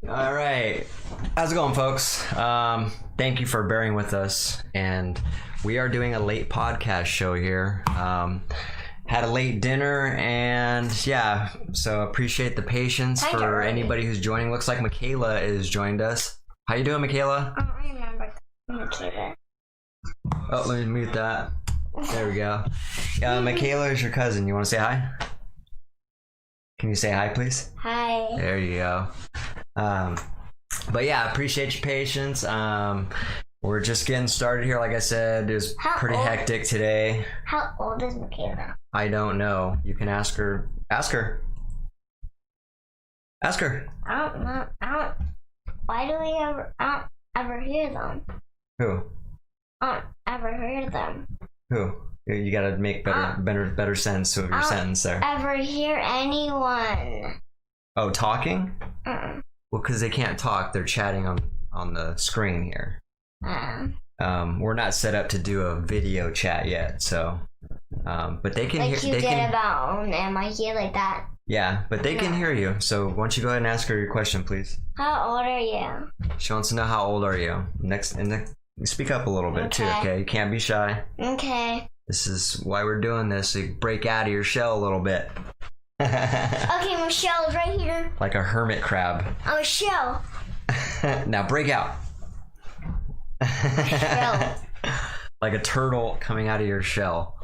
All right. How's it going, folks? Thank you for bearing with us. And we are doing a late podcast show here. Had a late dinner, and yeah, so appreciate the patience for anybody who's joining. Looks like Michaela is joined us. How you doing, Michaela? I don't remember Michaela. Oh, let me mute that. There we go. Michaela is your cousin. You want to say hi? Can you say hi, please? Hi. There you go. But yeah, appreciate your patience. We're just getting started here. Like I said, it was pretty hectic today. How old is Michaela? I don't know. You can ask her. Ask her. Ask her. I don't know. Why do we ever hear them? Who? I don't ever hear them. Who? You gotta make better sense of your sentence there. Ever hear anyone? Oh, talking? Well, because they can't talk. They're chatting on the screen here. We're not set up to do a video chat yet, so but they can like hear. Like you did about am I here like that? Yeah, but they can hear you. So why don't you go ahead and ask her your question, please? How old are you? She wants to know how old are you. Speak up a little bit too, okay? You can't be shy. Okay. This is why we're doing this. So you break out of your shell a little bit. Okay, my shell's right here. Like a hermit crab. I'm a shell. Now break out. Shell. Like a turtle coming out of your shell.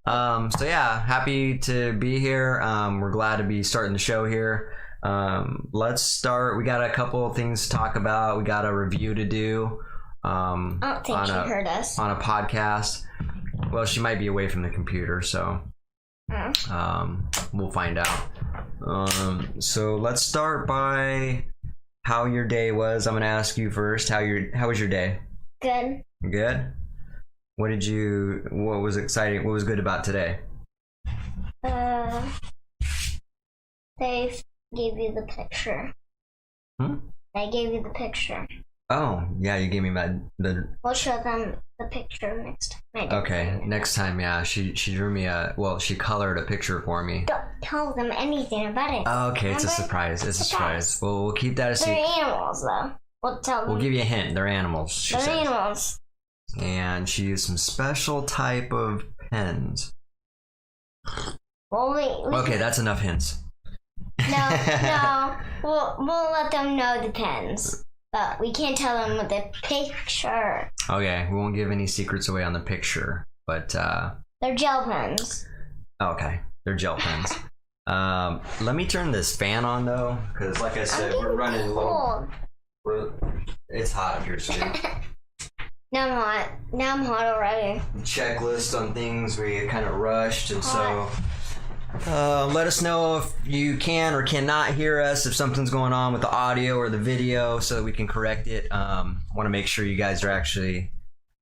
So yeah, happy to be here. We're glad to be starting the show here. Let's start. We got a couple of things to talk about. We got a review to do. I don't think she heard us. On a podcast. Well, she might be away from the computer, so we'll find out. So let's start by how your day was. I'm gonna ask you first. How was your day? Good. Good. What was exciting? What was good about today? They gave you the picture. They gave you the picture. Oh, yeah, you gave me We'll show them the picture next time. Okay, next time, yeah. She drew me she colored a picture for me. Don't tell them anything about it. Oh, okay, Remember? it's a surprise. It's a surprise. Well, we'll keep that a secret. They're animals, though. We'll tell them. We'll give you a hint. They're animals. They're animals. And she used some special type of pens. Well, wait. Okay, that's enough hints. No. We'll let them know the pens. But we can't tell them with the picture. Okay, we won't give any secrets away on the picture, but they're gel pens. Okay, they're gel pens. Let me turn this fan on though, because like I said, we're running low. It's hot here too. Now I'm hot already. Checklist on things we kind of rushed, and so let us know if you can or cannot hear us, if something's going on with the audio or the video, so that we can correct it. Want to make sure you guys are actually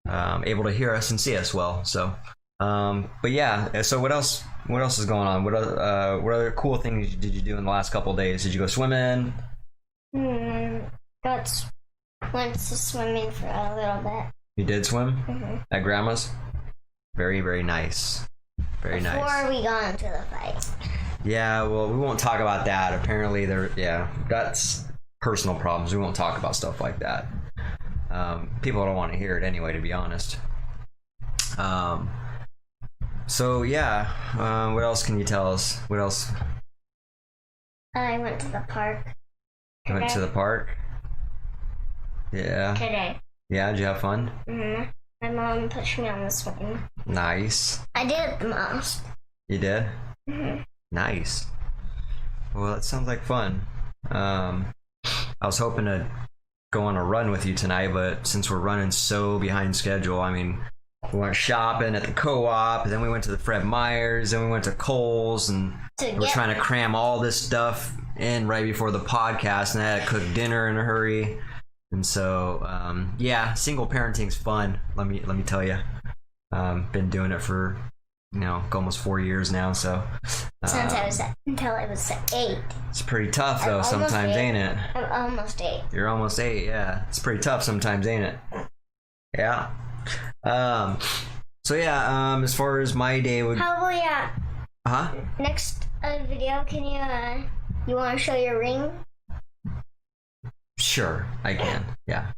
able to hear us and see us well. So, but yeah. So what else is going on? What other cool things did you do in the last couple of days? Did you go swimming? Went to swimming for a little bit. You did swim? At Grandma's? Very, very nice. Very nice. Before we got into the fight. Yeah, well, we won't talk about that. Apparently, that's personal problems. We won't talk about stuff like that. People don't want to hear it anyway, to be honest. So yeah, what else can you tell us? What else? I went to the park. You went to the park? Yeah. Today. Yeah, did you have fun? My mom pushed me on the swing. Nice. I did it the most. You did? Nice. Well, that sounds like fun. I was hoping to go on a run with you tonight, but since we're running so behind schedule, I mean, we went shopping at the co-op, and then we went to the Fred Meyers, then we went to Kohl's, and we're trying to cram all this stuff in right before the podcast, and I had to cook dinner in a hurry. And so, yeah, single parenting's fun. Let me tell you. Been doing it for, almost 4 years now. So until I was 8. It's pretty tough though sometimes, ain't it? I'm almost 8. You're almost 8, yeah. It's pretty tough sometimes, ain't it? Yeah. So yeah, as far as my day would. How about Huh? Next video, can you want to show your ring? Sure, I can. Yeah.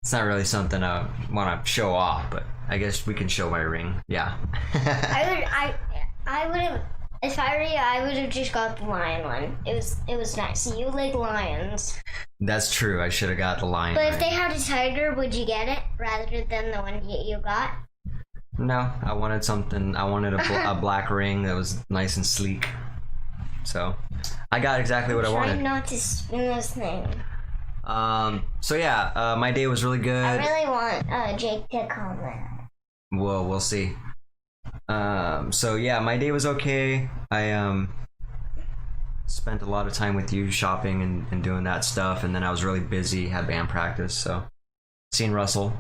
It's not really something I want to show off, but I guess we can show my ring. Yeah. I would have, if I were you, I would have just got the lion one. It was nice. You like lions. That's true. I should have got the lion But ring. if they had a tiger, would you get it rather than the one you got? No, I wanted something. I wanted a black ring that was nice and sleek. So, I got exactly what I Try wanted. not to spin this thing. So yeah, my day was really good. I really want Jake to comment. Well, we'll see. So yeah, my day was okay. I spent a lot of time with you shopping and doing that stuff, and then I was really busy, had band practice, so seen Russell.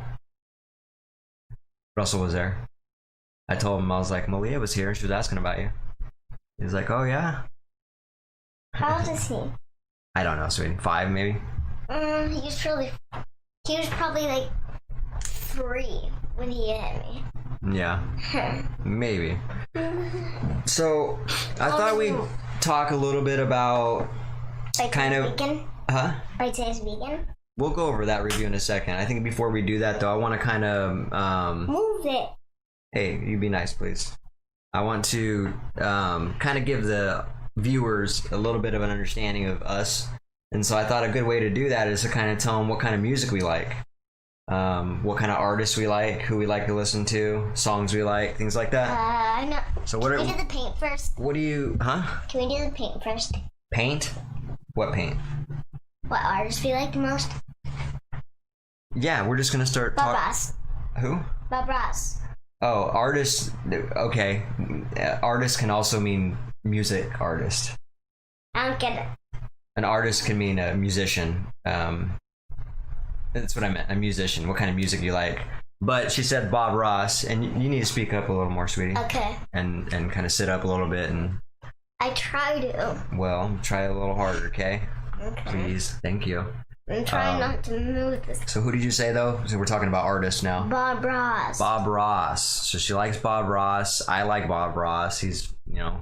Russell was there. I told him, I was like, Malia was here, she was asking about you. He was like, oh yeah. How old is he? I don't know, sweetie. 5 maybe? He was probably like 3 when he hit me. Yeah, maybe. So, I thought we'd talk a little bit about kind of... Vegan? Huh? Right, say it's vegan? We'll go over that review in a second. I think before we do that, though, I want to kind of... Move it. Hey, you be nice, please. I want to kind of give the viewers a little bit of an understanding of us. And so I thought a good way to do that is to kind of tell them what kind of music we like. What kind of artists we like, who we like to listen to, songs we like, things like that. No. So what Can are... we do the paint first? What do you... Huh? Can we do the paint first? Paint? What paint? What artists we like the most? Yeah, we're just going to start Bob talking... Ross. Who? Bob Ross. Oh, artists. Okay. Artist can also mean music artist. I don't get it. An artist can mean a musician. That's what I meant. A musician. What kind of music you like? But she said Bob Ross, and you need to speak up a little more, sweetie. Okay. And kind of sit up a little bit and, I try to. well, try a little harder, okay? Okay. Please. Thank you. I'm trying not to move this. So who did you say, though? So we're talking about artists now. Bob Ross. Bob Ross. So she likes Bob Ross. I like Bob Ross. He's,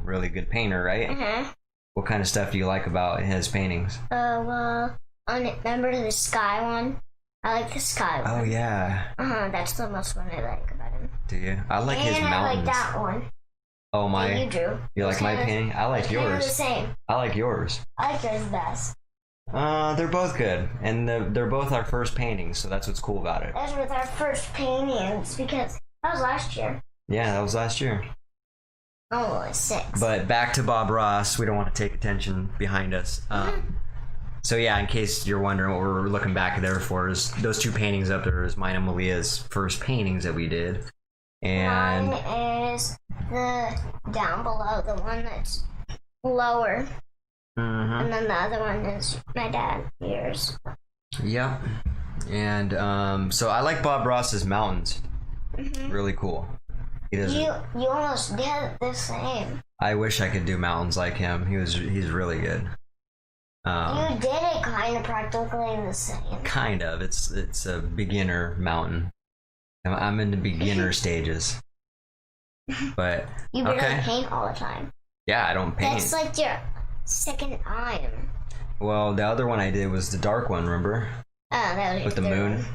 really good painter, right? Uh-huh. What kind of stuff do you like about his paintings? Well, remember the sky one? I like the sky one. Oh, yeah. That's the most one I like about him. Do you? I like his And I mountains. like that one. Oh, that my. you drew. You like my Kinda- painting? I like They're yours. the same. I like yours. I like yours best. They're both good. And they're both our first paintings, so that's what's cool about it. That's with our first paintings because that was last year. Yeah, that was last year. Oh, it's 6. But back to Bob Ross. We don't want to take attention behind us. So yeah, in case you're wondering what we're looking back there for, is those 2 paintings up there is mine and Malia's first paintings that we did. And Mine is the down below, the one that's lower. Mhm. And then the other one is my dad, yours. Yep. And so I like Bob Ross's mountains. Really cool. He does. You almost did the same. I wish I could do mountains like him. He's really good. You did it kind of practically the same. Kind of. It's a beginner mountain. I'm in the beginner stages. But You barely okay. paint all the time. Yeah, I don't paint. That's like your second iron. Well, the other one I did was the dark one. Remember? Oh, that was With the your third moon. one.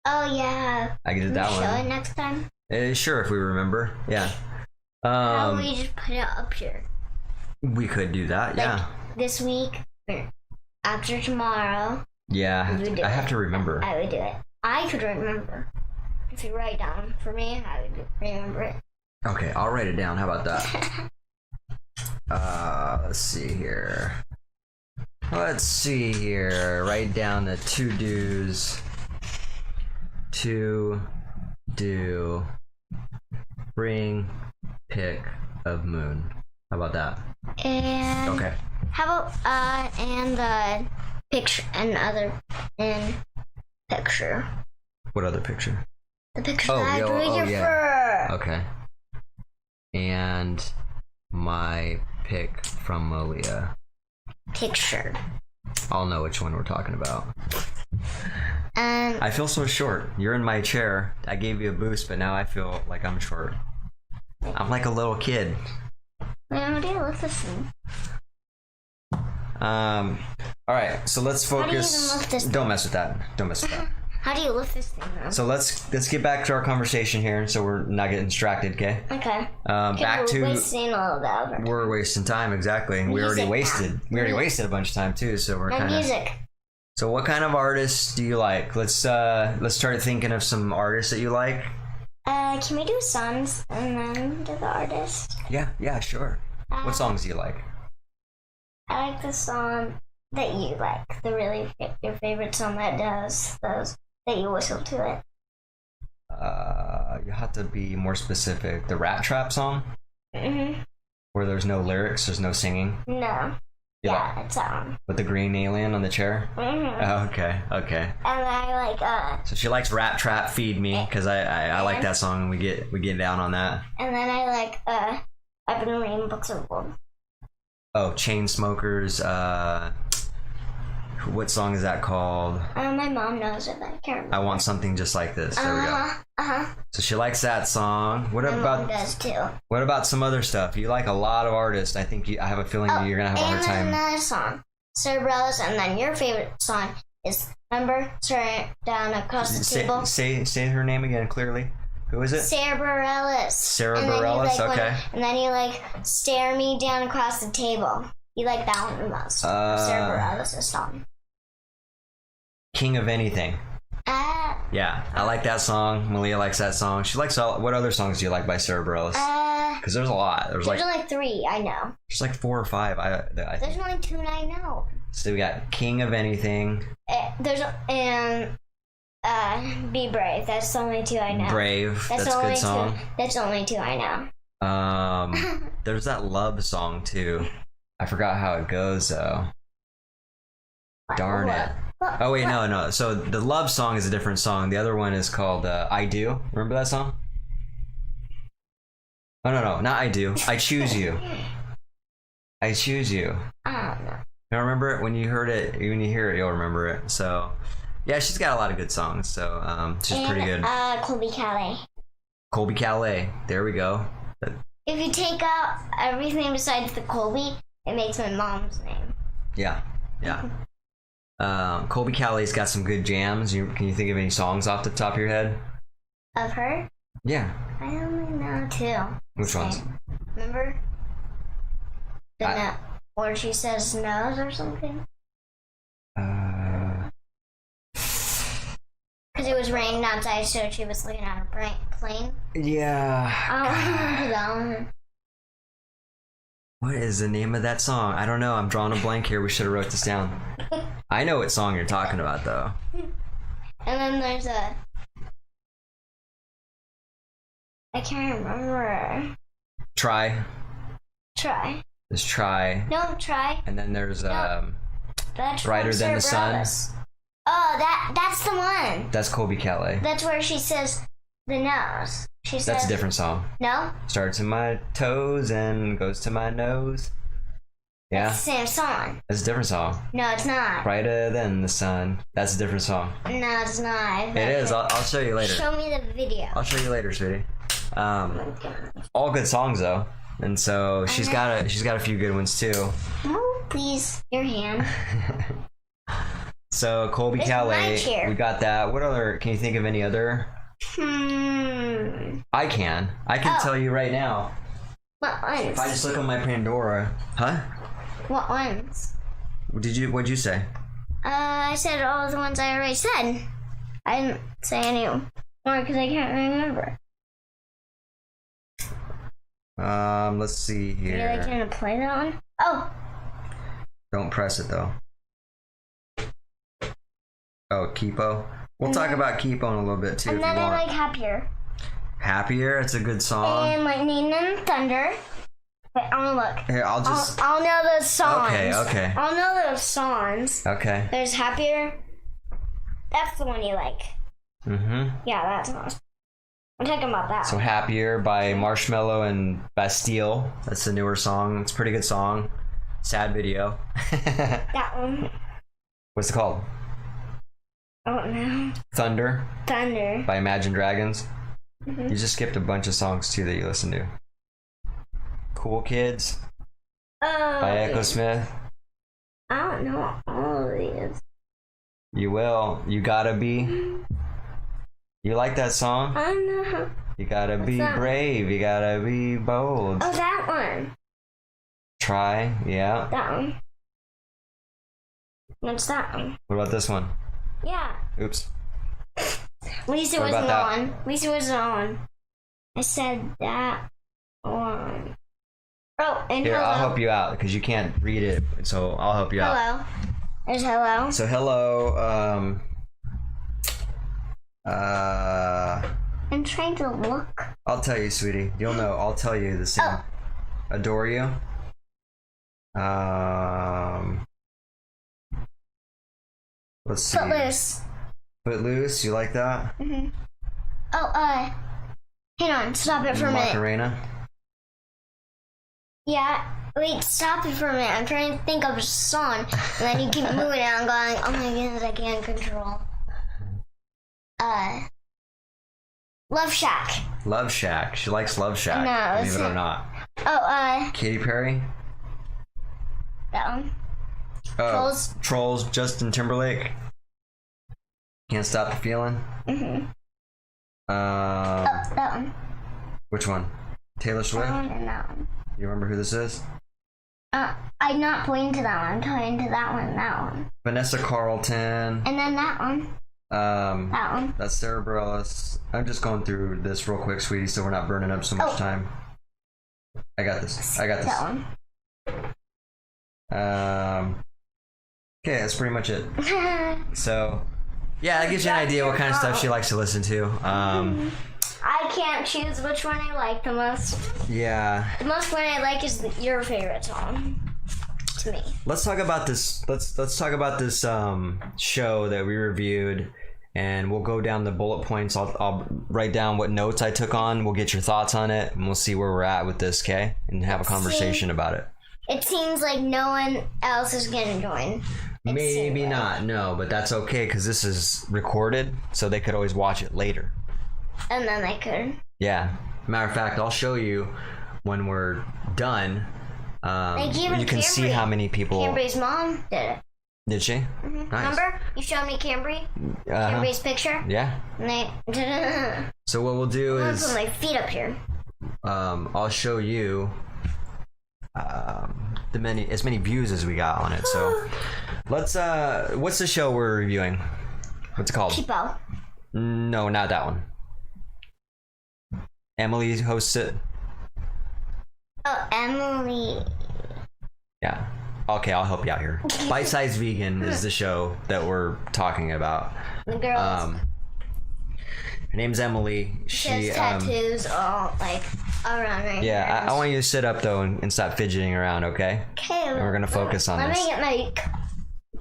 Oh yeah. I did Can that we show one. it next time? Sure, if we remember. Yeah. How about we just put it up here? We could do that. Like, Yeah. This week, or after tomorrow, Yeah. we would do I it. have to remember. I would do it. I could remember. If you write down for me, I would remember it. Okay, I'll write it down. How about that? Let's see here. Write down the to-dos. To do bring pic of moon. How about that? And Okay. how about and the picture and picture. What other picture? The picture Oh, that I yo- drew oh, your yeah. fur. Okay. And my pic from Malia. Picture. I'll know which one we're talking about. And I feel so short. You're in my chair. I gave you a boost, but now I feel like I'm short. I'm like a little kid. what do you listen? All right, so let's do you even focus. lift this Don't mess with that. Don't mess with that. How do you lift this thing though? So let's get back to our conversation here, so we're not getting distracted. Okay. Okay. Back we're to wasting a little bit of our time. we're wasting time. Exactly. We already Music now. wasted a bunch of time too. So we're No kind of. music. So what kind of artists do you like? Let's start thinking of some artists that you like. Can we do songs and then do the artist? Yeah, sure. What songs do you like? I like the song that you like. Your favorite song that does those that you whistle to it. You have to be more specific. The Rat Trap song, Mhm. where there's no lyrics, there's no singing. No. You Yeah, it's that one. With the green alien on the chair. Mhm. Oh, okay. And I like So she likes Rat Trap, Feed Me, because I like that song, and we get down on that. and then I like I've been reading books of gold. Oh, Chainsmokers. What song is that called? My mom knows it, but I can't remember. I Want Something Just Like This. There we go. So she likes that song. What My mom about does too. what about some other stuff? You like a lot of artists. I think I have a feeling you're gonna have a hard And time. another song, Cerebrellas, and then your favorite song is remember down across the table. Say her name again clearly. Who is it? Cerebrellas. Sarah And then you Bareilles. like Okay. and then you like stare me down across the table. You like that one the most. Cerebrellas' song. King of Anything. Yeah, I like that song. Malia likes that song. She likes all. What other songs do you like by Sarah Bareilles? Because there's a lot. There's only like 3, I know. there's like 4 or 5. I There's think. only 2 and I know. So we got King of Anything, Be Brave. That's the only 2 I know. Brave. That's the a only good song. 2. That's the only 2 I know. There's that Love song too. I forgot how it goes though. Darn it. Oh wait, no. So the Love song is a different song. The other one is called I Do. Remember that song? Oh no, not I Do. I Choose You. I Choose You. I don't know. I remember it when you hear it, you'll remember it. So yeah, she's got a lot of good songs. So she's pretty good. Colby Calais. Colby Calais. There we go. If you take out everything besides the Colby, it makes my mom's name. Yeah. Colby Callie's got some good jams. Can you think of any songs off the top of your head? Of her? Yeah. I only know 2. Which ones? Remember? Or she says nose or something? Because it was raining outside, so she was looking at a plane. Yeah. I don't remember that one. What is the name of that song? I don't know. I'm drawing a blank here. We should have wrote this down. I know what song you're talking about, though. And then there's I can't remember. Try. There's Try. No, Try. And then there's That's Brighter from Than the Sun. Cerebrellas. Oh, that's the one. That's Colby Calais. That's where she says the nose. She says That's a different song. No? Starts in my toes and goes to my nose. Yeah. It's the same song. That's a different song. No, it's not. Brighter Than the Sun. That's a different song. No, it's not. It is. I'll show you later. Show me the video. I'll show you later, sweetie. All good songs though, and so she's got a few good ones too. Oh, please, your hand. So Colby It's Calais, my chair. we got that. What other? Can you think of any other? I can Oh. tell you right now. What ones? If I just look on my Pandora, huh? What ones? What'd you say? I said all the ones I already said. I didn't say any more because I can't remember. Let's see Are you here. like gonna play that one? Oh, Don't press it though. Oh, Kipo. We'll talk about Kipo in a little bit too and if then you I want. like Happier. Happier. It's a good song. And Lightning and Thunder. Wait, I wanna look. Here, I'll know those songs. Okay. I'll know those songs. Okay. There's Happier. That's the one you like. Mm-hmm. Yeah, that's the one. I'm talking about that. So Happier by Marshmello and Bastille. That's the newer song. It's a pretty good song. Sad video. That one. What's it called? I don't know. Thunder Thunder. by Imagine Dragons. Mhm. You just skipped a bunch of songs too that you listen to. Cool Kids Oh. by Echo Smith. I don't know all these. You will. You gotta be. You like that song? I know. You gotta be that? brave. You gotta be bold. Oh, that one. Try. Yeah. That one. What's that one? What about this one? Yeah. Oops. Lisa What wasn't about that? on. Lisa wasn't on. I said that one. Oh, and Here, hello. I'll help you out because you can't read it, so I'll help you out. Hello. There's hello. So hello. I'm trying to look. I'll tell you, sweetie. You'll know. I'll tell you the same. Oh. Adore you. Let's see. Footloose. Footloose. You like that? Mm-hmm. Oh, hang on. Stop it for a minute. Macarena. Yeah. Wait, stop it for a minute. I'm trying to think of a song, and then you keep moving it. I'm going, oh my goodness, I can't control. Love Shack. Love Shack. She likes Love Shack. No, believe it or it's- not. Oh, Katy Perry. that one. Oh, Trolls. Trolls. Justin Timberlake. Can't stop the feeling. Mm-hmm. That one. Which one? Taylor Swift. That one and that one. You remember who this is? I'm not pointing to that one. I'm pointing to that one and that one. Vanessa Carlton. And then that one. That one. That's Sarah Bareilles. I'm just going through this real quick, sweetie, so we're not burning up so much Oh. time. I got this. I got this. That one. Okay, that's pretty much it. So, yeah, that gives you an idea what kind of stuff she likes to listen to. I can't choose which one I like the most. Yeah. The most one I like is your favorite song. To me. Let's talk about this. Let's talk about this show that we reviewed, and we'll go down the bullet points. I'll write down what notes I took on. We'll get your thoughts on it, and we'll see where we're at with this, okay? And have a conversation about it. It seems like no one else is gonna join. Maybe not, no, but that's okay because this is recorded, so they could always watch it later. And then they could. Yeah. Matter of fact, I'll show you when we're done. even You can see Cambry. how many people. Cambry's mom did it. Did she? Mm-hmm. Nice. Remember? You showed me Cambry? Cambry's picture? Yeah. And they. So what we'll do I'm gonna is put my feet up here. I'll show you as many views as we got on it. So let's what's the show we're reviewing? What's it called? Cheapo. No, not that one. Emily hosts it. Oh, Emily. Yeah. Okay, I'll help you out here. Bite Size Vegan is the show that we're talking about. The girls. Her name's Emily. She has tattoos all like around right here. Yeah, I want you to sit up though and stop fidgeting around, okay? Okay. And we're gonna focus on Let this. me get my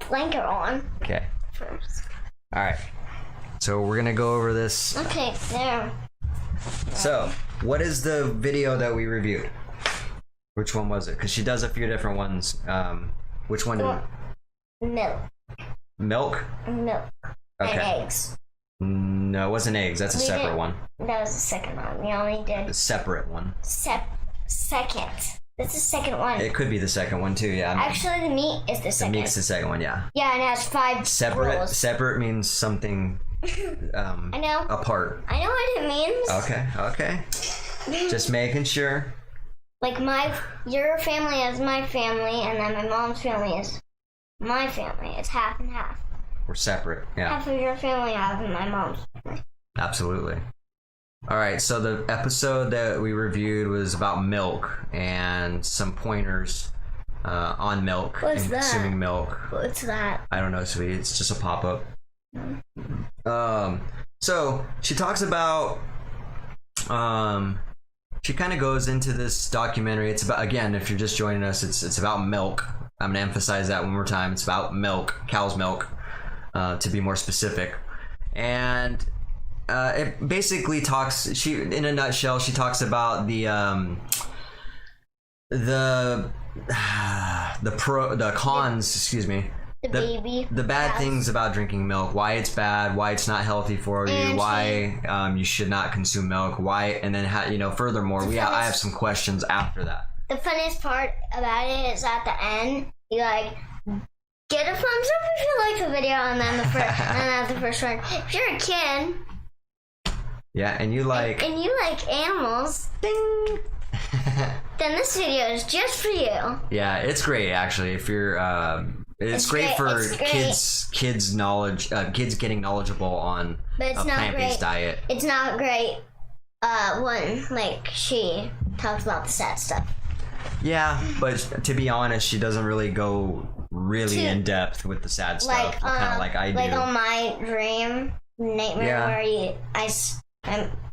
blanket on Okay. first. All right. So we're gonna go over this. Okay, there. So, what is the video that we reviewed? Which one was it? Because she does a few different ones. Which one did Milk. Milk? And Okay. eggs. No, it wasn't eggs. That's a We separate didn't- one. That was the second one. We only did A separate one. second. That's the second one. It could be the second one too. Yeah. Actually, the meat is the The second. meat's the second one. Yeah. Yeah, and it has 5 Separate. rolls. Separate means something I know. apart. I know what it means. Okay. Okay. Just making sure. Like your family is my family, and then my mom's family is my family. It's half and half. We're separate. Yeah. Half of your family, half of my mom's family. Absolutely. All right, so the episode that we reviewed was about milk and some pointers on milk What's and that? consuming milk. What's that? I don't know, sweetie. It's just a pop-up. So she talks about she kind of goes into this documentary. It's about, again, if you're just joining us, it's about milk. I'm gonna emphasize that one more time. It's about milk, cow's milk, to be more specific. And it basically talks. She, in a nutshell, she talks about the cons. Excuse me. The bad cows. things about drinking milk, why it's bad, why it's not healthy for you, And why you should not consume milk, why, and then furthermore, I have some questions after that. The funniest part about it is at the end, you like Get a thumbs up if you like the video, and then the first one. If you're a kid, yeah, and you like animals, ding, then this video is just for you. Yeah, it's great actually. If you're, it's great for kids knowledge, kids getting knowledgeable on a plant-based diet. It's not great when like she talks about the sad stuff. Yeah, but to be honest, she doesn't really go really in depth with the sad stuff, kind of like I do. Like on my dream nightmare where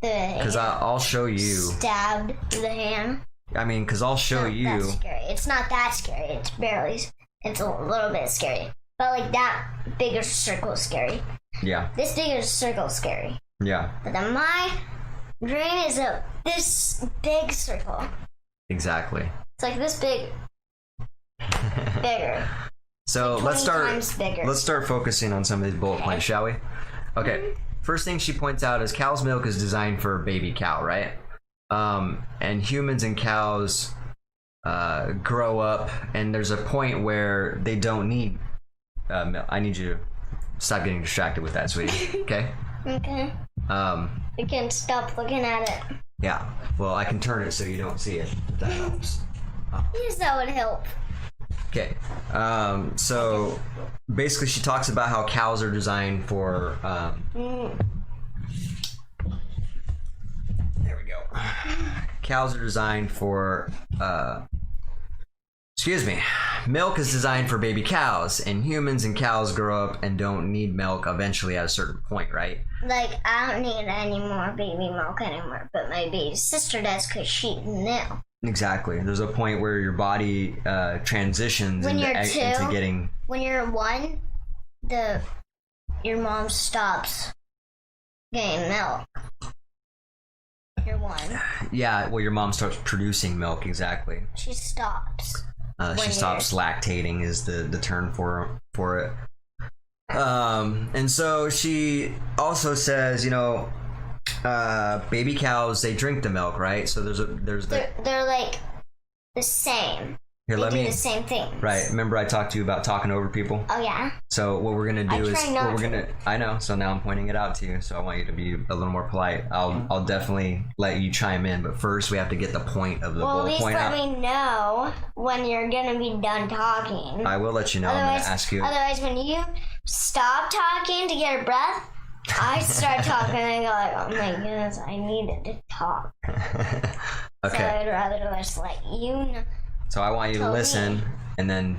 because I'll show you stabbed the hand. I mean, because I'll show you. That's scary. It's not that scary. It's a little bit scary, but like that bigger circle is scary. Yeah. This bigger circle is scary. Yeah. But then my dream is this big circle. Exactly. It's like this big, bigger. So like let's start focusing on some of these bullet points, shall we? Okay. First thing she points out is cow's milk is designed for a baby cow, right? And humans and cows grow up, and there's a point where they don't need milk. I need you to stop getting distracted with that, sweetie. Okay? Okay. You can stop looking at it. Yeah. Well, I can turn it so you don't see it, if that helps. Yes, that would help. Okay. So basically she talks about how cows are designed for there we go. Cows are designed for milk is designed for baby cows, and humans and cows grow up and don't need milk eventually at a certain point, right? Like, I don't need any more baby milk anymore, but my baby sister does because she's milk. Exactly. There's a point where your body transitions into getting... When you're 1, your mom stops getting milk. You're 1. Yeah, well, your mom starts producing milk, exactly. She stops. She stops lactating is the term for it. And so she also says, baby cows, they drink the milk, right? So they're like the same. Here, they do the same thing. Right. Remember I talked to you about talking over people? Oh yeah. So what we're gonna do I know, so now I'm pointing it out to you, so I want you to be a little more polite. I'll definitely let you chime in, but first we have to get the point of the bullet point out. Well, at least let me know when you're gonna be done talking. I will let you know. I'm gonna ask you. Otherwise, when you stop talking to get a breath, I start talking and I go like, oh my goodness, I needed to talk. Okay. So I'd rather just let you know. So I want you to listen and then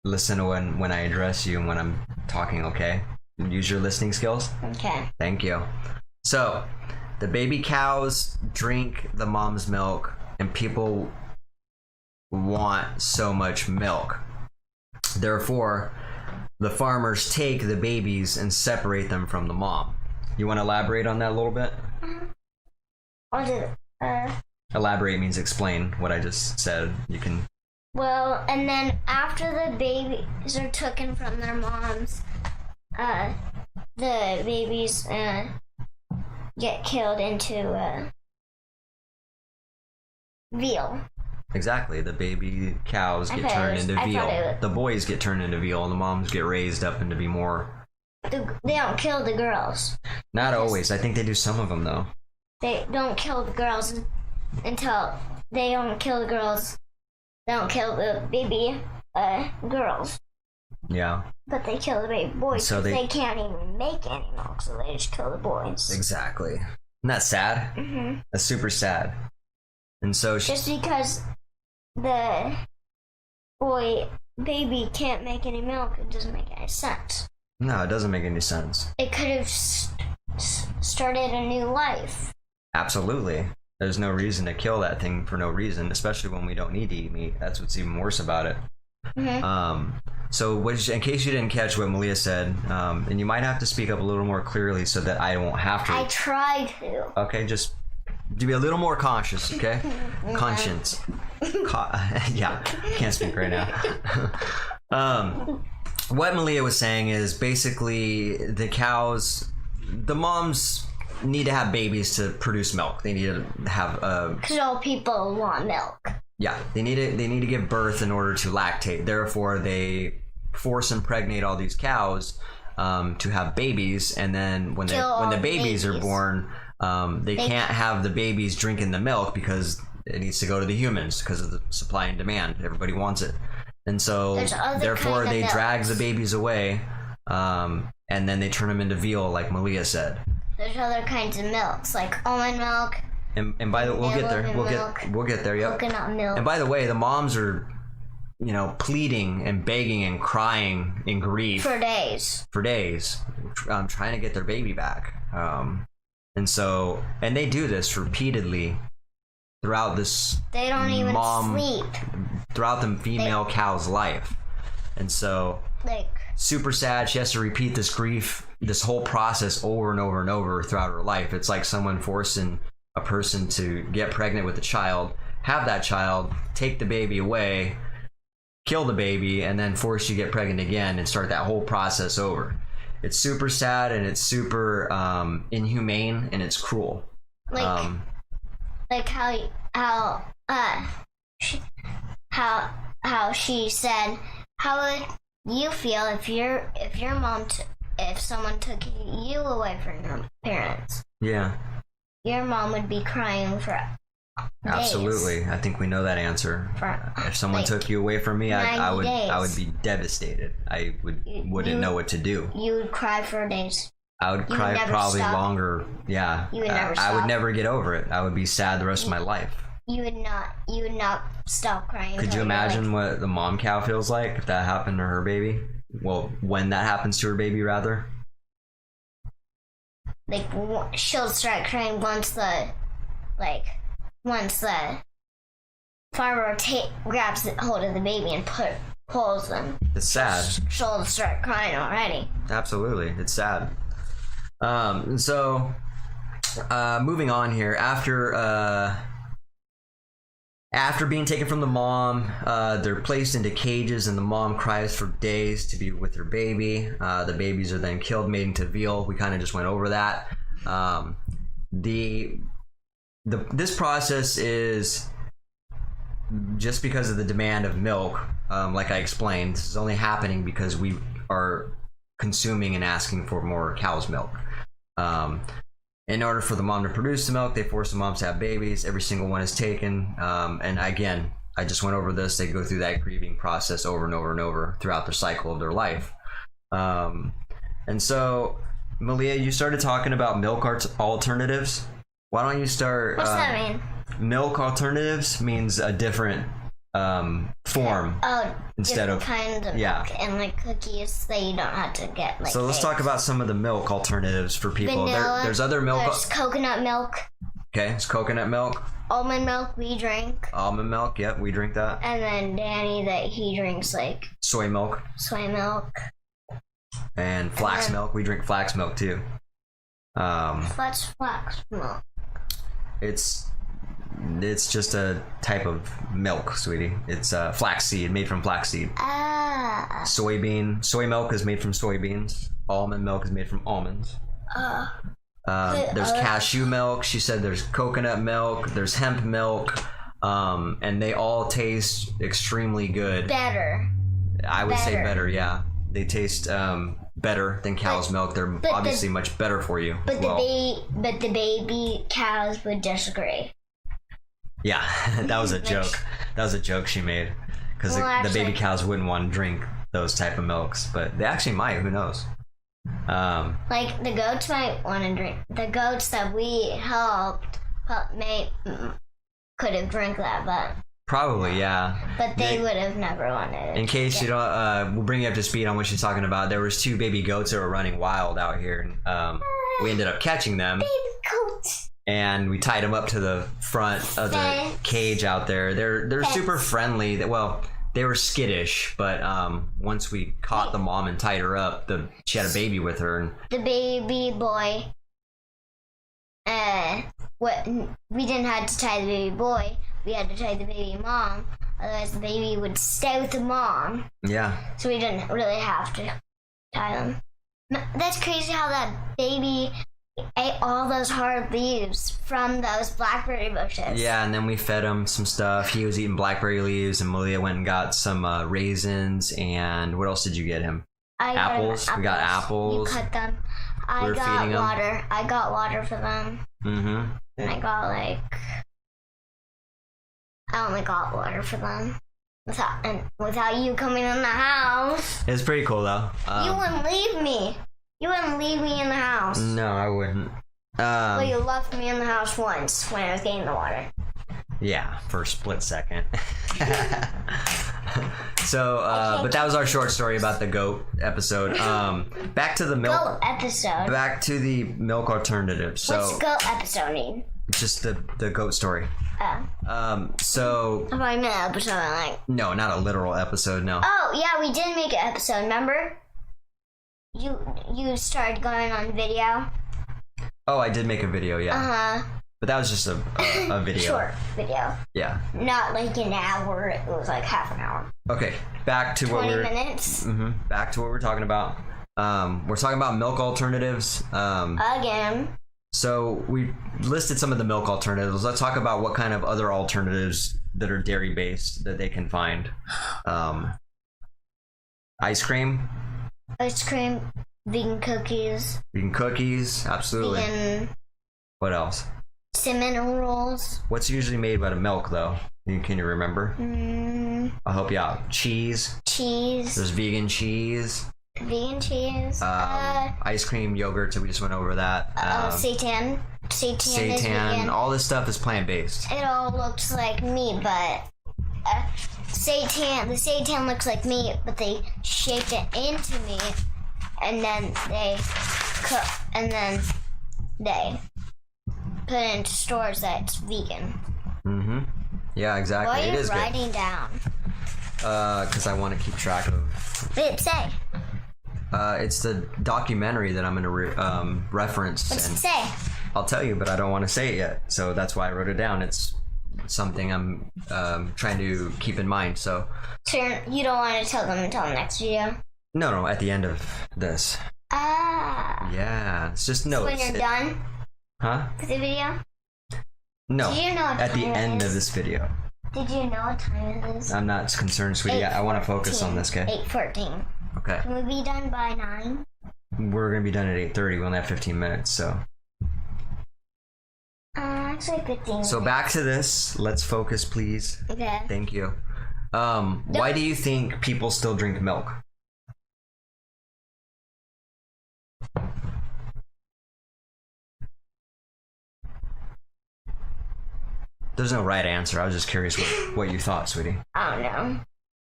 listen to when I address you and when I'm talking, okay? Use your listening skills. Okay. Thank you. So the baby cows drink the mom's milk, and people want so much milk. Therefore, the farmers take the babies and separate them from the mom. You want to elaborate on that a little bit? What is it? Elaborate means explain what I just said. You can. Well, and then after the babies are taken from their moms, the babies get killed into veal. Exactly. The baby cows get turned into veal. The boys get turned into veal, and the moms get raised up into be more. They don't kill the girls. Not always. I think they do some of them though. They don't kill the girls until they don't kill the girls. They don't kill the baby girls. Yeah. But they kill the baby boys so they can't even make any milk, so they just kill the boys. Exactly. Isn't that sad? Mm-hmm. That's super sad. And so just because the baby can't make any milk, it doesn't make any sense. No, it doesn't make any sense. It could have started a new life. Absolutely. There's no reason to kill that thing for no reason, especially when we don't need to eat meat. That's what's even worse about it. Mm-hmm. So in case you didn't catch what Malia said, and you might have to speak up a little more clearly so that I won't have to. I tried to. Okay, just be a little more conscious, okay? Conscience. Yeah, can't speak right now. What Malia was saying is basically the moms need to have babies to produce milk. They need to have because all people want milk. Yeah, they need to give birth in order to lactate. Therefore, they force impregnate all these cows to have babies, and then when Kill all the the babies are babies. born, they can't have the babies drinking the milk because it needs to go to the humans because of the supply and demand. Everybody wants it, and so There's other therefore kind of they milks. drag the babies away, and then they turn them into veal, like Malia said. There's other kinds of milks, like almond milk, And by the we'll get there. Milk. We'll get there. Yep. coconut milk. And by the way, the moms are, pleading and begging and crying in grief for days. for days, trying to get their baby back. And they do this repeatedly throughout this They don't even mom sleep. throughout the female cow's life, and so Like, super sad. She has to repeat this whole process over and over and over throughout her life. It's like someone forcing a person to get pregnant with a child, have that child, take the baby away, kill the baby, and then force you to get pregnant again and start that whole process over. It's super sad, and it's super inhumane, and it's cruel. like, like how she said, how would you feel if your mom if someone took you away from your parents? Yeah, Your mom would be crying for days. absolutely. I think we know that answer. For, If someone like, took you away from me, I 90 would days. be devastated. I wouldn't know what to do. You would cry for days. I would You cry would never probably stop. longer. Yeah, You would never I would stop. never get over it. I would be sad the rest of my life. You would not stop crying. Could until you you're, imagine what the mom cow feels like if that happened to her baby? Well, when that happens to her baby, rather. like she'll start crying once the farmer grabs hold of the baby and pulls them. It's sad. She'll start crying already. Absolutely, it's sad. And so, moving on here, after being taken from the mom, they're placed into cages, and the mom cries for days to be with her baby. The babies are then killed, made into veal. We kind of just went over that. This process is just because of the demand of milk. Like I explained, this is only happening because we are consuming and asking for more cow's milk. In order for the mom to produce the milk, they force the moms to have babies. Every single one is taken. And again, I just went over this. They go through that grieving process over and over and over throughout the cycle of their life. And so, Malia, you started talking about milk alternatives. Why don't you start? What's that mean? Milk alternatives means a different form. Oh, Instead different of- kinds of yeah. milk and like cookies that you don't have to get. Like, So let's talk eggs. about some of the milk alternatives for people. Vanilla. There's other milk. There's coconut milk, Okay, it's coconut milk, almond milk we drink, almond milk. Yep, we drink that. and then Danny that he drinks like Soy milk soy milk. and flax then- milk. We drink flax milk too. What's flax milk? It's just a type of milk, sweetie. It's flaxseed, made from flaxseed. Ah. Soy milk is made from soybeans. Almond milk is made from almonds. There's cashew milk. She said there's coconut milk. There's hemp milk. And they all taste extremely good. Better. I would say better. better, yeah. They taste better than cow's milk. They're the- obviously much better for you. But as well. the baby cows would disagree. Yeah, that was a joke. That was a joke she made. Because Well, the baby actually- cows wouldn't want to drink those type of milks. But they actually might, who knows? Like the goats might want to drink. The goats that we helped could have drank that, Probably, yeah. but they would have never wanted it. In case you don't, we'll bring you up to speed on what she's talking about. There was 2 baby goats that were running wild out here. And, we ended up catching them. Baby goats. And we tied them up to the front of the Fence. cage out there. They're Fence. super friendly. Well, they were skittish, but once we caught the mom and tied her up, she had a baby with her. And The baby boy. What we didn't have to tie the baby boy. We had to tie the baby mom. Otherwise, the baby would stay with the mom. yeah, So we didn't really have to tie them. That's crazy how that baby ate all those hard leaves from those blackberry bushes. Yeah, and then we fed him some stuff. He was eating blackberry leaves, and Malia went and got some raisins. And what else did you get him? Apples. We got apples. You cut them. I We're got feeding 'em. water. I got water for them. Mm-hmm. And I only got water for them. Without you coming in the house. It's pretty cool though. You wouldn't leave me. You wouldn't leave me in the house. No, I wouldn't. Well, you left me in the house once when I was getting the water. Yeah, for a split second. So, but that was our short story about the goat episode. Back to the milk. Goat episode. Back to the milk alternative. So, What's goat episode mean? just the goat story. Oh. So I thought you meant episode like. no, not a literal episode. No. Oh yeah, we did make an episode. Remember? You started going on video. Oh, I did make a video. Yeah. Uh huh. But that was just a video. Short video. Yeah. Not like an hour. It was like half an hour. Okay. Back to what 20 we're. minutes. Back to what we're talking about. We're talking about milk alternatives. Again. So we listed some of the milk alternatives. Let's talk about what kind of other alternatives that are dairy based that they can find. Ice cream. Ice cream. Vegan cookies. Vegan cookies. Absolutely. Vegan What else? cinnamon rolls. What's usually made out of milk though? Can you remember? I'll help you out. Cheese. Cheese. There's vegan cheese. Vegan cheese. Ice cream, yogurt. So we just went over that. Seitan. Seitan is vegan. All this stuff is plant based. It all looks like meat, but the seitan looks like meat, but they shaped it into meat, and then they put it into stores that's vegan. Yeah, exactly. What are It you is writing down? good. Because I want to keep track of. What did it say? It's the documentary that I'm going to reference. What's it And say? I'll tell you, but I don't want to say it yet. So that's why I wrote it down. It's something I'm trying to keep in mind. So So you don't want to tell them until the next video? no, at the end of this. Yeah, it's just notes. When you're done Huh? with the video? No. Do you know what at the time it end of is? this video. Did you know what time it is? I'm not concerned, sweetie. I want to focus on this, okay? 8:14. Okay. Can we be done by 9? We're gonna be done at 8:30. We only have 15 minutes, so. Actually 15. So back to this. Let's focus, please. Okay. Thank you. Why do you think people still drink milk? There's no right answer. I was just curious what you thought, sweetie. I don't know.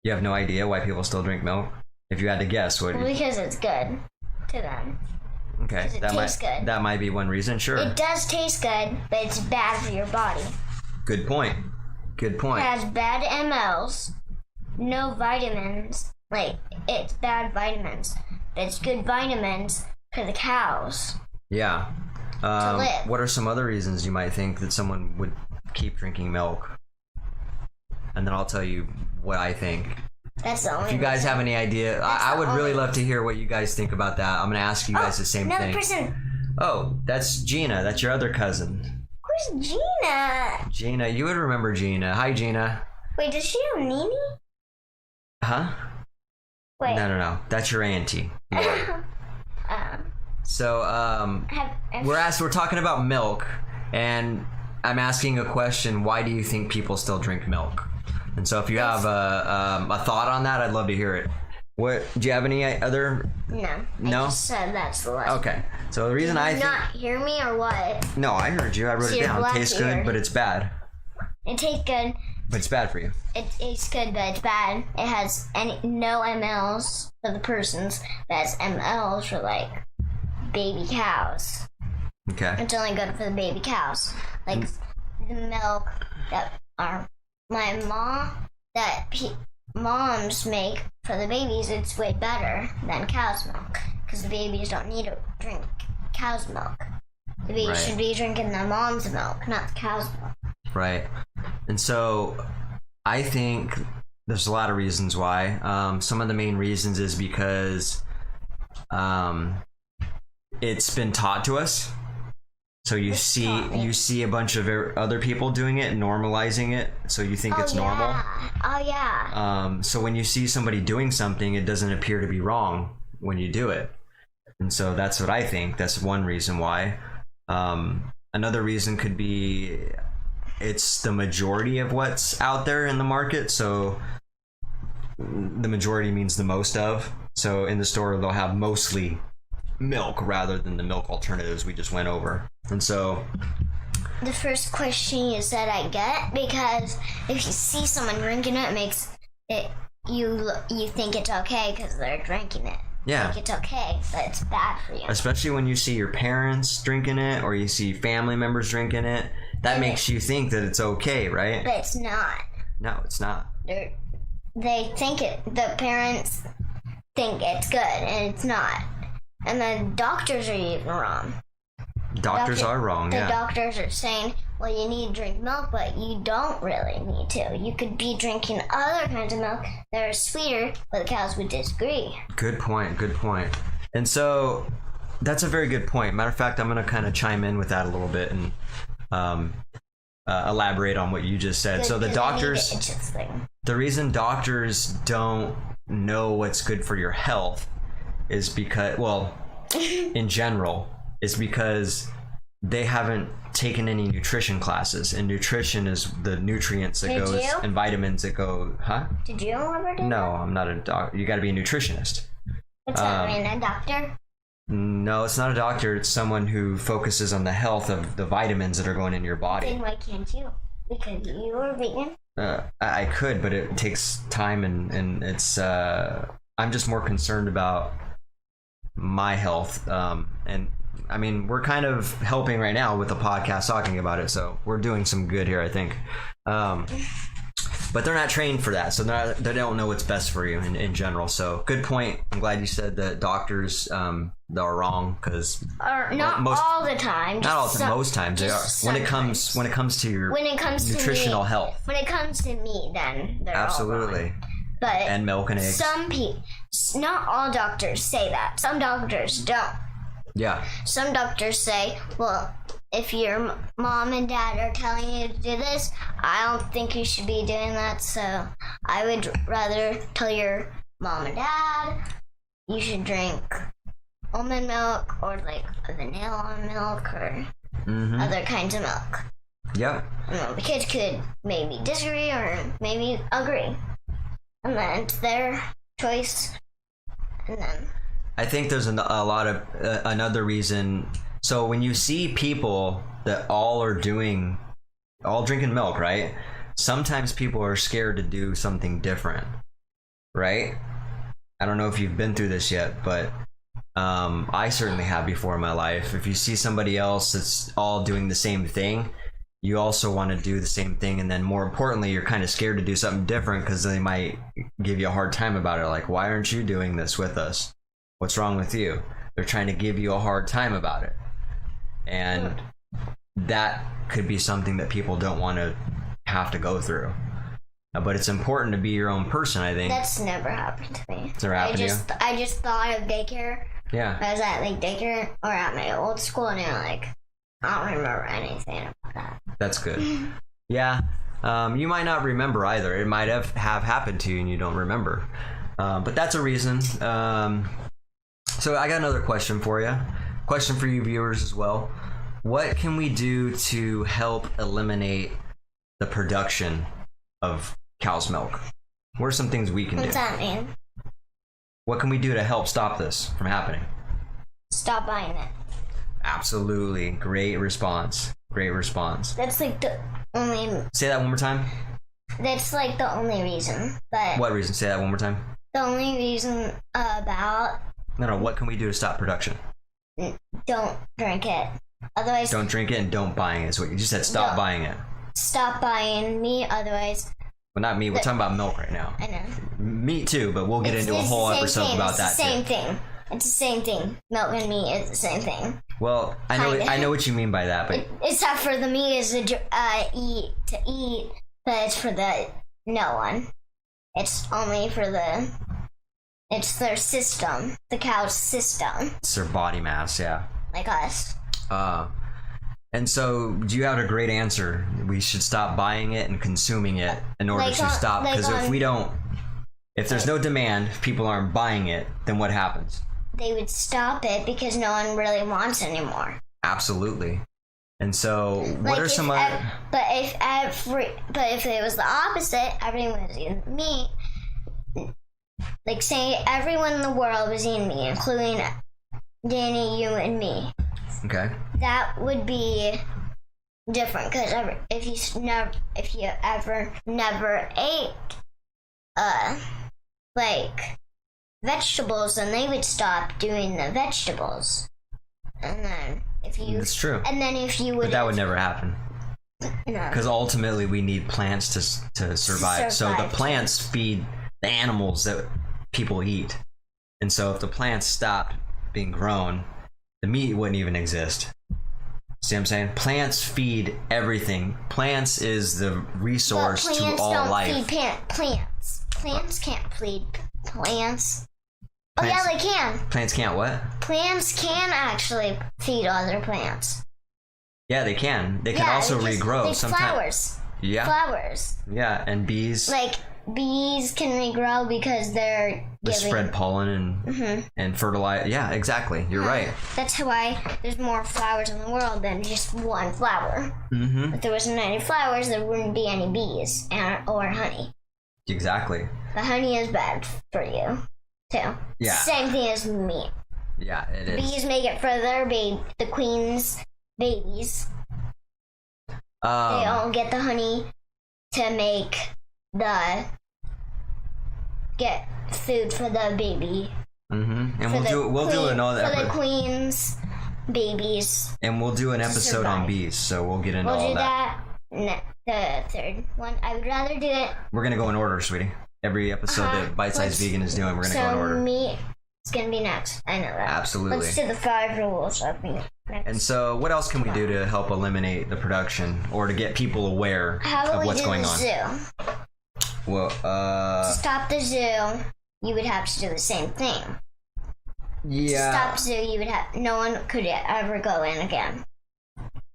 You have no idea why people still drink milk? If you had to guess, what? Because it's good to them. Okay, 'Cause it tastes good. That might be one reason. Sure. It does taste good, but it's bad for your body. Good point. Good point. It has bad mLs, no vitamins. Like, it's bad vitamins. But it's good vitamins for the cows. Yeah. live. What are some other reasons you might think that someone would keep drinking milk? And then I'll tell you what I think. That's the only If you guys reason. have any idea, I would really love to hear what you guys think about that. I'm going to ask you guys the same another thing. person. Oh, that's Gina. That's your other cousin. Where's Gina? Gina, you would remember Gina. Hi, Gina. Wait, does she have Nini? Huh? Wait. No. That's your auntie. So, we're talking about milk, and I'm asking a question. Why do you think people still drink milk? And so, if you have a thought on that, I'd love to hear it. What do you have any other? No. No? I just said that's the last. Okay. So the reason Did I you think not hear me or what? no, I heard you. I wrote So it you're down. Tastes good, black-eared. but it's bad. It tastes good. But it's bad for you. It tastes good, but it's bad. It has no mLs for the persons. It has mLs for like baby cows. Okay. It's only good for the baby cows. Like the milk that our moms make for the babies, it's way better than cow's milk because the babies don't need to drink cow's milk. The babies Right. should be drinking their mom's milk, not the cow's milk. Right. And so I think there's a lot of reasons why. Some of the main reasons is because it's been taught to us. So you see a bunch of other people doing it, normalizing it, so you think it's normal. Oh yeah. So when you see somebody doing something, it doesn't appear to be wrong when you do it. And so that's what I think. That's one reason why. Another reason could be it's the majority of what's out there in the market. So the majority means the most of. So in the store, they'll have mostly milk rather than the milk alternatives we just went over. And so the first question you said I get, because if you see someone drinking it, it makes it you think it's okay because they're drinking it. Yeah. Like it's okay, but it's bad for you. Especially when you see your parents drinking it or you see family members drinking it, that makes you think that it's okay, right? But it's not. No, it's not. They think it. The parents think it's good, and it's not. And the doctors are even wrong. Doctors are wrong, The yeah. doctors are saying, well, you need to drink milk, but you don't really need to. You could be drinking other kinds of milk that are sweeter, but the cows would disagree. Good point. And so that's a very good point. Matter of fact, I'm going to kind of chime in with that a little bit and elaborate on what you just said. So the doctors, the reason doctors don't know what's good for your health is because, well, in general, is because they haven't taken any nutrition classes, and nutrition is the nutrients that goes and vitamins that go. Did you ever do No, I'm not a doctor. You got to be a nutritionist. What's that mean, a doctor? No, it's not a doctor. It's someone who focuses on the health of the vitamins that are going into your body. Then why can't you? Because you are vegan. I could, but it takes time, and it's. I'm just more concerned about my health, and I mean, we're kind of helping right now with the podcast talking about it, so we're doing some good here, I think. But they're not trained for that, so they don't know what's best for you in general. So good point. I'm glad you said that doctors are wrong, because not all the time. Not all the time. Most times they are. When it comes to your nutritional health. When it comes to meat, then they're absolutely. All wrong. But and milk and eggs. Some people, not all doctors say that. Some doctors don't. Yeah. Some doctors say, well, if your mom and dad are telling you to do this, I don't think you should be doing that. So I would rather tell your mom and dad you should drink almond milk or like vanilla milk or other kinds of milk. Yep. The kids could maybe disagree or maybe agree. And then it's their choice. And then I think there's a lot of another reason. So when you see people that all drinking milk, right? Sometimes people are scared to do something different, right? I don't know if you've been through this yet, but I certainly have before in my life. If you see somebody else that's all doing the same thing, you also want to do the same thing, and then more importantly, you're kind of scared to do something different because they might give you a hard time about it. Like, why aren't you doing this with us? What's wrong with you? They're trying to give you a hard time about it. And that could be something that people don't want to have to go through. But it's important to be your own person, I think. That's never happened to me. It's never happened to you? I just thought of daycare. Yeah. I was at like daycare or at my old school, and I don't remember anything about that. That's good. Yeah. You might not remember either. It might have happened to you and you don't remember. But that's a reason. So I got another question for you. Question for you viewers as well. What can we do to help eliminate the production of cow's milk? What are some things we can do? What's that mean? What can we do to help stop this from happening? Stop buying it. Absolutely. Great response. That's like the only... Say that one more time. That's like the only reason. But What reason? Say that one more time. the only reason about No, what can we do to stop production? don't drink it. Otherwise, Don't drink it and don't buying it. Is what you just said. Stop No. buying it. stop buying meat. Otherwise, Well, not meat. We're talking about milk right now. I know. Meat too, but we'll get into a It's whole the same episode thing. about that It's the same too. thing. It's the same thing. Milk and meat is the same thing. Well, Kinda. I know what you mean by that, but Except for the meat is to eat, but it's for the no one. It's only for it's their system, the cow's system, it's their body mass. Yeah. like us. And so you have a great answer. We should stop buying it and consuming it in order Like to stop. like Because if there's no demand, if people aren't buying it, then what happens? They would stop it because no one really wants anymore. Absolutely. And so, what Like are some other? but if it was the opposite, everyone was eating meat. Like say everyone in the world was eating meat, including Danny, you, and me. Okay. That would be different because if you ever never ate like vegetables, then they would stop doing the vegetables. And then if you That's true. and then if you would But that would never happen. no. Because ultimately we need plants to survive. So the Survive. plants feed the animals that people eat. And so if the plants stopped being grown, the meat wouldn't even exist. See what I'm saying? Plants feed everything. Plants is the resource But to plants all don't life. feed plants. Plants can't feed plants. Oh Plants- yeah, they can. Plants can't what? Plants can actually feed other plants. Yeah, they can. They can Yeah, also they just- regrow like sometimes. flowers. Yeah. Flowers. Yeah, and bees Like bees can regrow because they're they giving. spread pollen and fertilize. Yeah, exactly. You're right. That's why there's more flowers in the world than just one flower. Mm-hmm. If there wasn't any flowers, there wouldn't be any bees or honey. Exactly. The honey is bad for you, too. Yeah. Same thing as meat. Yeah, it is. Bees make it for the queen's babies. They all get the honey to get food for the baby. Mm-hmm. And For we'll do another for the episode. queen's babies. And we'll do an episode on survive. bees, so we'll get into We'll all do that. the third one. I would rather do it. We're gonna go in order, sweetie. Every episode that Bite Size Vegan is doing, we're gonna go in order. meat is gonna be next. I know that. Absolutely. Let's do the 5 rules of meat next. And so, what else can we do to help eliminate the production or to get people aware How about of we what's do going the on? zoo? Well, To stop the zoo, you would have to do the same thing. To stop zoo, you would have no one could ever go in again.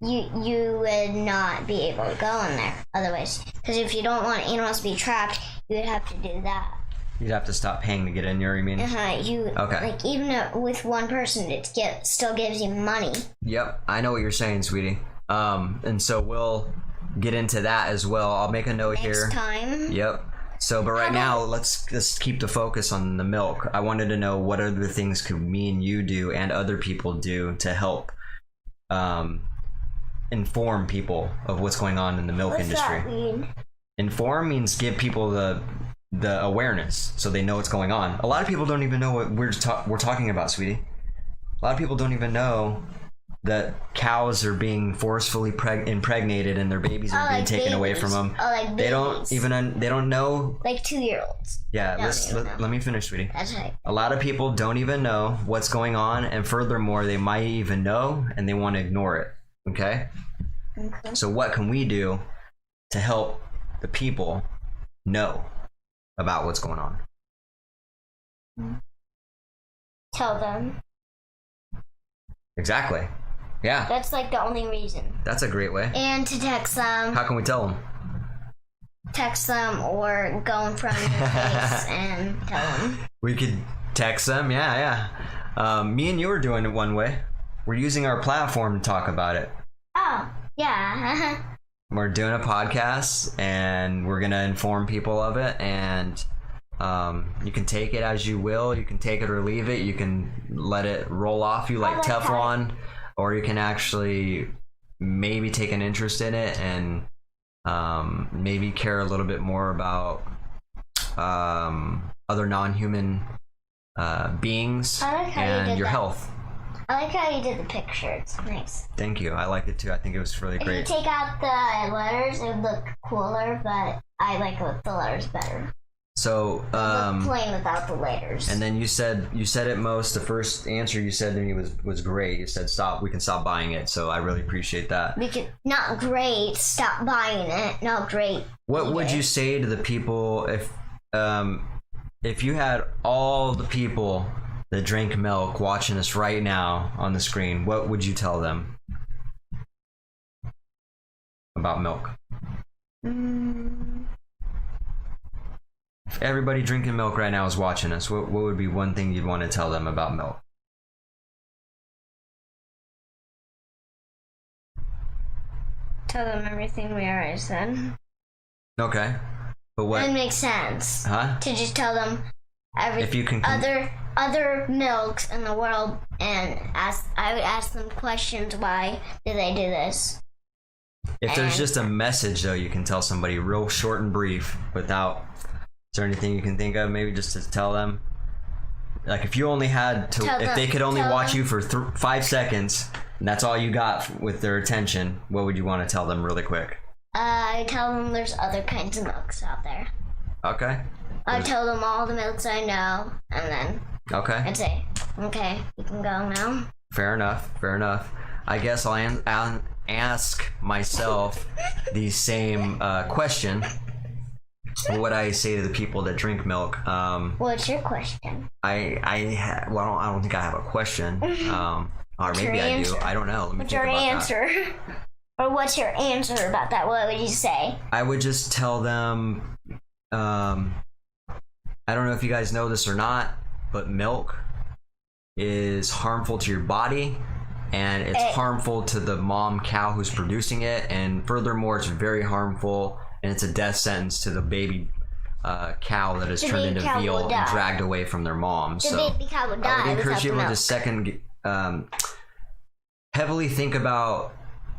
You would not be able to go in there otherwise. Because if you don't want animals to be trapped, you would have to do that. You'd have to stop paying to get in there, you mean? Okay. Like even with one person, still gives you money. Yep, I know what you're saying, sweetie. And so we'll get into that as well. I'll make a note here. Next time. Yep. So, but right now, let's just keep the focus on the milk. I wanted to know what other things could me and you do and other people do to help inform people of what's going on in the milk What's industry. that mean? Inform means give people the awareness so they know what's going on. A lot of people don't even know what we're talking about, sweetie. A lot of people don't even know that cows are being forcefully impregnated and their babies are being like taken away babies. from them. Like They don't babies. even they don't know. Like 2-year-olds. Yeah, Don't even know. let me finish, sweetie. That's right. A lot of people don't even know what's going on, and furthermore, they might even know and they want to ignore it. Okay? Okay. So what can we do to help the people know about what's going on? Tell them. Exactly. Yeah, That's like the only reason. that's a great way. And to text them. How can we tell them? Text them or go in front of their face and tell them. We could text them. Yeah. Me and you are doing it one way. We're using our platform to talk about it. Oh, yeah. We're doing a podcast and we're gonna inform people of it, and you can take it as you will. You can take it or leave it. You can let it roll off you like like that. Teflon, or you can actually maybe take an interest in it and maybe care a little bit more about other non-human beings I like how you and did your that. health. I like how you did the picture. It's nice. Thank you. I liked it too. I think it was really If you great. take out the letters, it would look cooler, but I like with the letters better. So Look plain without the letters. and then you said it most. The first answer you said to me was great. You said we can stop buying it. So I really appreciate that. we could not great. Stop buying it. Not great. What would either. you say to the people if you had all the people that drink milk watching us right now on the screen? What would you tell them? about milk? If everybody drinking milk right now is watching us, what would be one thing you'd want to tell them about milk? Tell them everything we already said. Okay. But what? It makes sense. Huh? To just tell them If you can other milks in the world, and I would ask them questions. Why do they do this? If there's just a message though, you can tell somebody real short and brief without. Is there anything you can think of maybe just to tell them? Like if you only had to, if they could only watch you for 5 seconds, and that's all you got with their attention, what would you want to tell them really quick? I tell them there's other kinds of milks out there. Okay. I tell them all the milks I know, and then Okay. I'd say, okay, you can go now. Fair enough. Fair enough. I guess I'll ask myself the same question. What I say to the people that drink milk. What's your question? I don't think I have a question. Or maybe I do. I don't know. Let me What's think your about answer? Or what's your answer about that? What would you say? I would just tell them. I don't know if you guys know this or not, but milk is harmful to your body, and it's harmful to the mom cow who's producing it, and furthermore, it's very harmful, and it's a death sentence to the baby cow that is turned into veal and dragged away from their mom. The baby cow would die. I would encourage you without to second heavily think about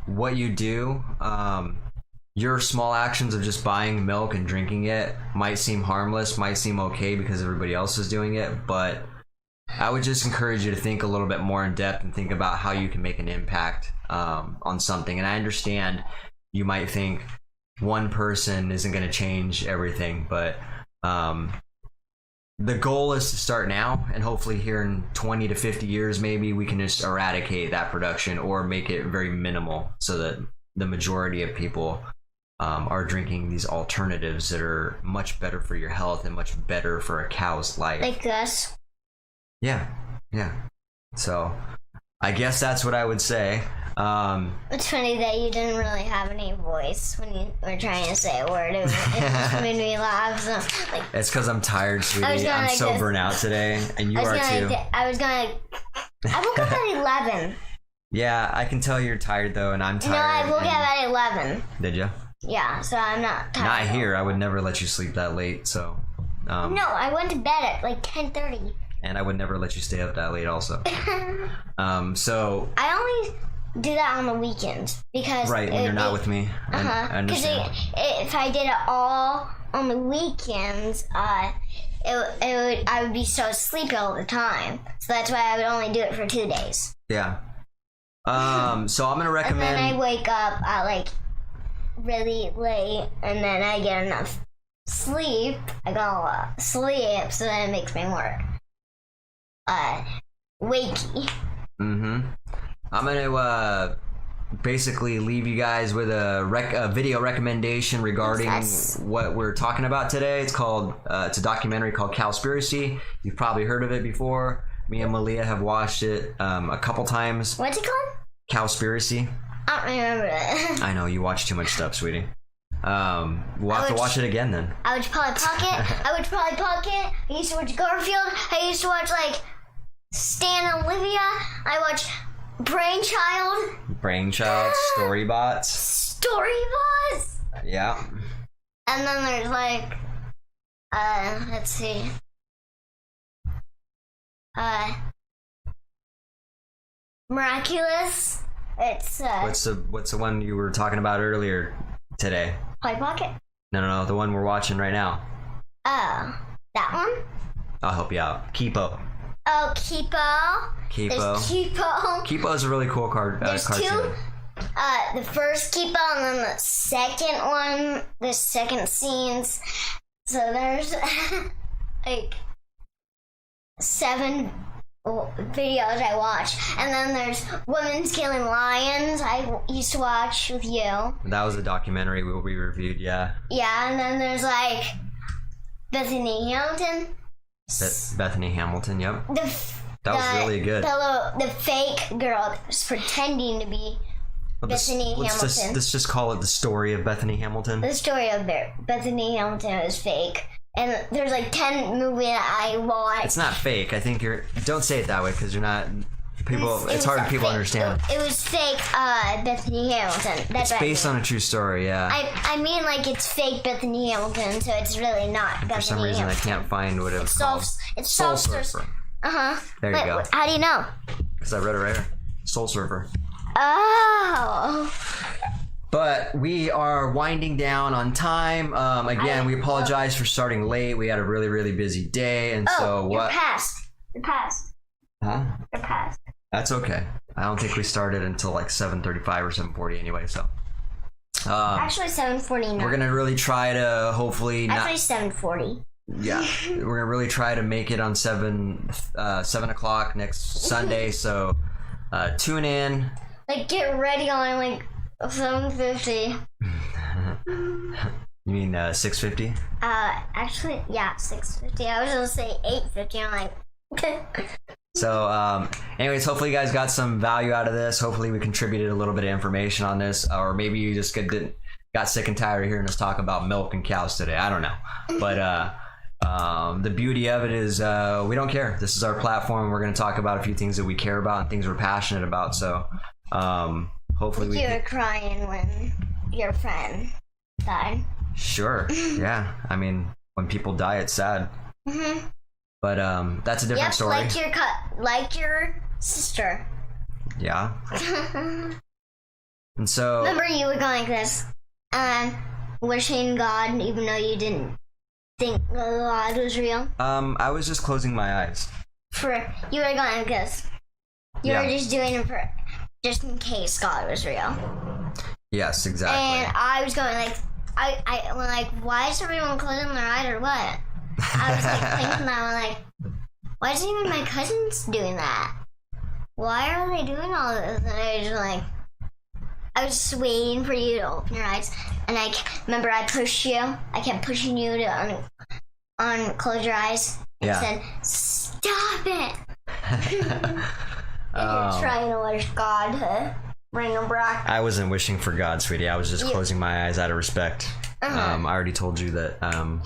what you do. Your small actions of just buying milk and drinking it might seem harmless, might seem okay because everybody else is doing it, but I would just encourage you to think a little bit more in depth and think about how you can make an impact on something. And I understand you might think one person isn't going to change everything, but the goal is to start now, and hopefully here in 20 to 50 years maybe we can just eradicate that production or make it very minimal so that the majority of people are drinking these alternatives that are much better for your health and much better for a cow's life. Like us. Yeah. So I guess that's what I would say. It's funny that you didn't really have any voice when you were trying to say a word. It just made me laugh. So, like, it's because I'm tired, sweetie. I'm like so burnt out today, and you are too. I woke up at 11. Yeah, I can tell you're tired though, and I'm tired. No, I woke up at 11. Did you? Yeah, so I'm not tired. Not here. I would never let you sleep that late. So. No, I went to bed at like 10:30. And I would never let you stay up that late, also. So. I only do that on the weekends because. Right, when you're not with me. I understand. Because if I did it all on the weekends, I would be so sleepy all the time. So that's why I would only do it for 2 days. Yeah. So I'm gonna recommend. And then I wake up at like really late, and then I get enough sleep. I go sleep, so then it makes me more wakey. I'm gonna basically leave you guys with a video recommendation regarding what we're talking about today. It's called it's a documentary called Cowspiracy. You've probably heard of it before. Me and Malia have watched it a couple times. What's it called? Cowspiracy. I don't remember it. I know, you watch too much stuff, sweetie. We'll have to watch it again then. I would probably Pocket. I used to watch Garfield. I used to watch like Stan and Olivia. I watched Brainchild. Storybots. Storybots. Yeah. And then there's like, let's see. Miraculous. It's what's the one you were talking about earlier today? Polly Pocket. No, the one we're watching right now. Oh, that one? I'll help you out. Kipo. Oh, Kipo. There's Kipo. Kipo is a really cool There's cartoon. Two. The first Kipo and then the second one. The second scenes. So there's like 7 videos I watch, and then there's Women's Killing Lions. I used to watch with you. That was a documentary we reviewed. Yeah. Yeah, and then there's like Bethany Hamilton. Bethany Hamilton. Yep. That was really good. The fake girl that was pretending to be Bethany Hamilton. Let's just call it the story of Bethany Hamilton. The story of Bethany Hamilton is fake. And there's like 10 movies that I watched. It's not fake. I think don't say it that way because you're not. People, it's hard for people to understand. It was fake, Bethany Hamilton. That's it's based on a true story, yeah. I mean, like, it's fake Bethany Hamilton, so it's really not Bethany Hamilton. For some reason, I can't find what it was called. It's Soul Soul Surfer. Uh-huh. There you go. How do you know? Because I read it right here. Soul Surfer. Oh. But we are winding down on time. Again, we apologize for starting late. We had a really, really busy day, and so what? You're past. Huh? You're past. That's okay. I don't think we started until like 7:35 or 7:40 anyway. So. Actually, 7:49. We're gonna really try to hopefully not. Actually, 7:40. Yeah, we're gonna really try to make it on 7 o'clock next Sunday. So tune in. Like, get ready on like 7:50. You mean 6:50? Actually, yeah, 6:50. I was gonna say 8:50. I'm like. So, anyways, hopefully you guys got some value out of this. Hopefully we contributed a little bit of information on this, or maybe you just got sick and tired of hearing us talk about milk and cows today. I don't know, but the beauty of it is we don't care. This is our platform. We're going to talk about a few things that we care about and things we're passionate about. So, hopefully you were crying when your friend died. Sure. Yeah. I mean, when people die, it's sad. Mm-hmm. But that's a different story. Like your sister. Yeah. And so. Remember, you were going like this, wishing God, even though you didn't think God was real. I was just closing my eyes. You were going like this. You were just doing it just in case God was real. Yes, exactly. And I was going like, I like, why is everyone closing their eyes or what? I was like thinking that, I'm like, why is even my cousins doing that? Why are they doing all this? And I was just waiting for you to open your eyes. And remember I pushed you. I kept pushing you to close your eyes. And said, stop it. And you're trying to wish God to bring them back. I wasn't wishing for God, sweetie. I was just closing my eyes out of respect. I already told you that.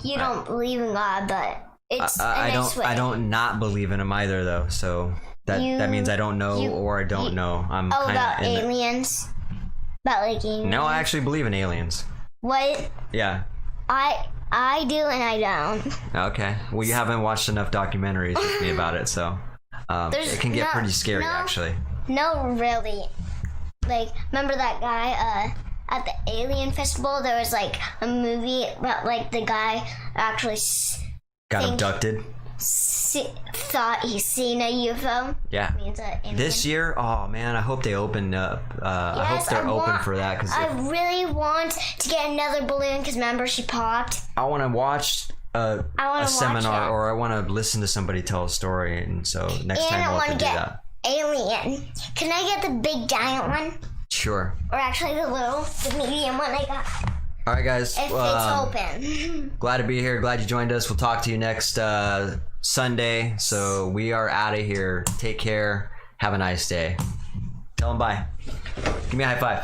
You don't believe in God, but it's I don't not believe in him either, though. So that means I don't know or I don't know. I'm kind of about aliens. About like aliens. No, I actually believe in aliens. What? Yeah. I do and I don't. Okay. Well, you haven't watched enough documentaries with me about it, so it can get pretty scary, actually. No, really. Like, remember that guy at the Alien Festival? There was like a movie about like the guy actually got abducted. Thought he's seen a UFO. Yeah. This year, oh man, I hope they open up. I hope they're open for that because I really want to get another balloon because remember she popped. I want to watch a seminar or I want to listen to somebody tell a story, and so next time we'll have to do that. Alien. Can I get the big giant one? Sure. Or actually the medium one I got. All right, guys. If it's open. Glad to be here. Glad you joined us. We'll talk to you next Sunday. So we are out of here. Take care. Have a nice day. Tell them bye. Give me a high five.